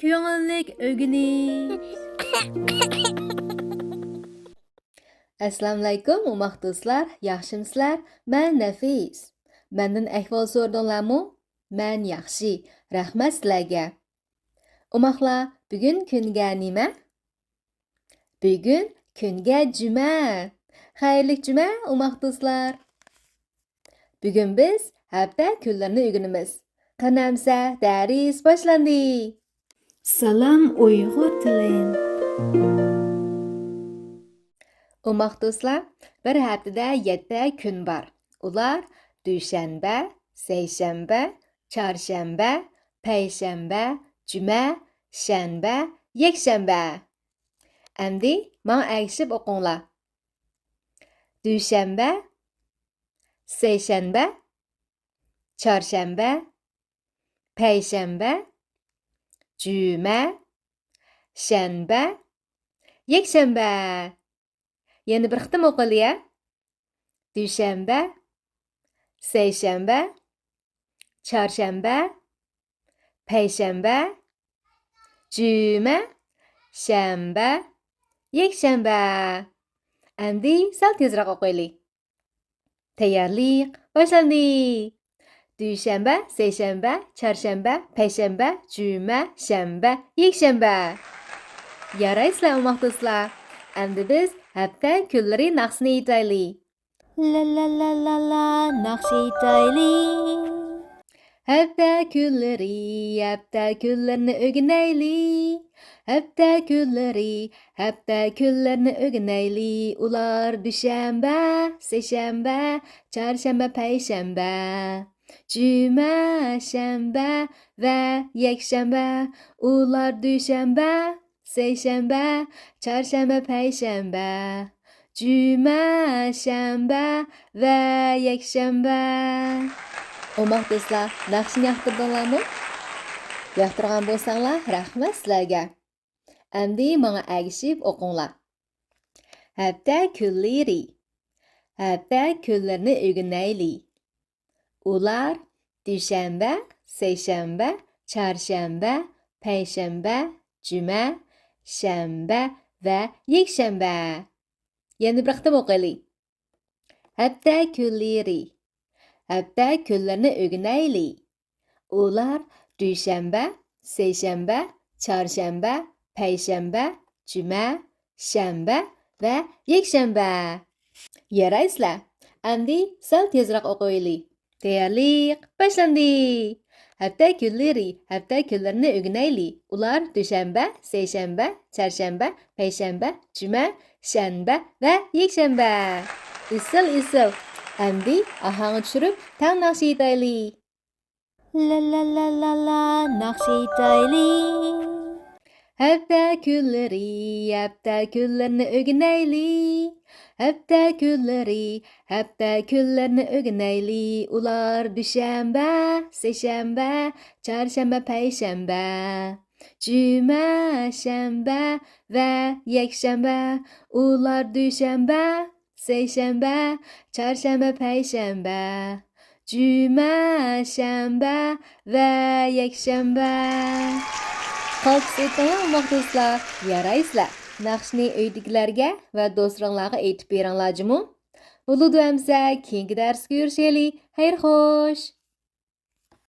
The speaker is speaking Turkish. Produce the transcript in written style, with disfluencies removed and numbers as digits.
Ko'ngillik o'g'iniz. Assalomu alaykum, umaq do'stlar. Yaxshimisizlar? Men Nafis. Mendan ahvol so'radinglarmi? Men yaxshi. Rahmat sizlarga. Umaqlar, bugun kunga nima? Bugun kunga juma. Xayrli juma, umaq do'stlar. Bugun biz hafta kunlarini o'rganamiz. Qanamsa dars boshlandi. Salam Uyg'ur tilim. Umaq do'stlar, bir haftada 7 kun bor. Ular dushanba, seshanba, chorshanba, payshanba, juma, shanba, yakshanba. Endi menga ergishib o'qinglar. Dushanba, seshanba, chorshanba, payshanba, juma, shanba, yakshanba. Yana bir qitim o'qili ya. Dushanba, seshanba, chorshanba, payshanba, juma, shanba, yakshanba. Endi sal tezroq o'qiylik. Tayyorlik boshlandi. Dushanba, seshanba, chorshanba, payshanba, juma, shanba, yakshanba. Yaraysizlar umaq do'stlar. Endi biz hafta kunlari naqsini aytaylik. La la la la la naqsh aytaylik. Hafta kunlarini o'rganaylik. Hafta kunlarini o'rganaylik. Ular dushanba, seshanba, chorshanba, payshanba, juma, shanba va yakshanba. Ular dushanba, seshanba, chorshanba, payshanba, juma, shanba va yakshanba. Umaq do'stlar, naqshni yoqtirdinglarmi? Yoqtirgan bo'lsanglar, rahmat sizlarga. Endi menga ergishib o'qinglar. Hafta kunlari. Hafta kunlarini o'rganaylik. Ular dushanba, seshanba, chorshanba, payshanba, juma, shanba va yakshanba. Yana bir qitim o'qiylik. Hafta kunlari. Hafta kunlarini o'rganaylik. Ular dushanba, seshanba, chorshanba, payshanba, juma, shanba va yakshanba. Yaraysizlar. Endi sal tezroq o'qiylik. Tayyorlik boshlandi. Hafta kunlarini o'rganaylik. Ular dushanba, seshanba, chorshanba, payshanba, juma, shanba va yakshanba. Isil. Endi ohang tushirib, tang naqsh aytaylik. La la la la la naqsh aytaylik. Hafta kunlarini o'rganaylik. Hafta kunlarini o'rganaylik. Ular dushanba, seshanba, chorshanba, payshanba, juma, shanba va yakshanba. Ular dushanba, seshanba, chorshanba, payshanba, juma, shanba va yakshanba. Qaltis aytinglar umaq do'stlar. Yaraysizlar. Naqshni uydagilarga va do'stlaringlarga aytib beringlar jimi. Bo'ludi amsa, keyingi darsga ko'rishaylik. Xayr xo'sh.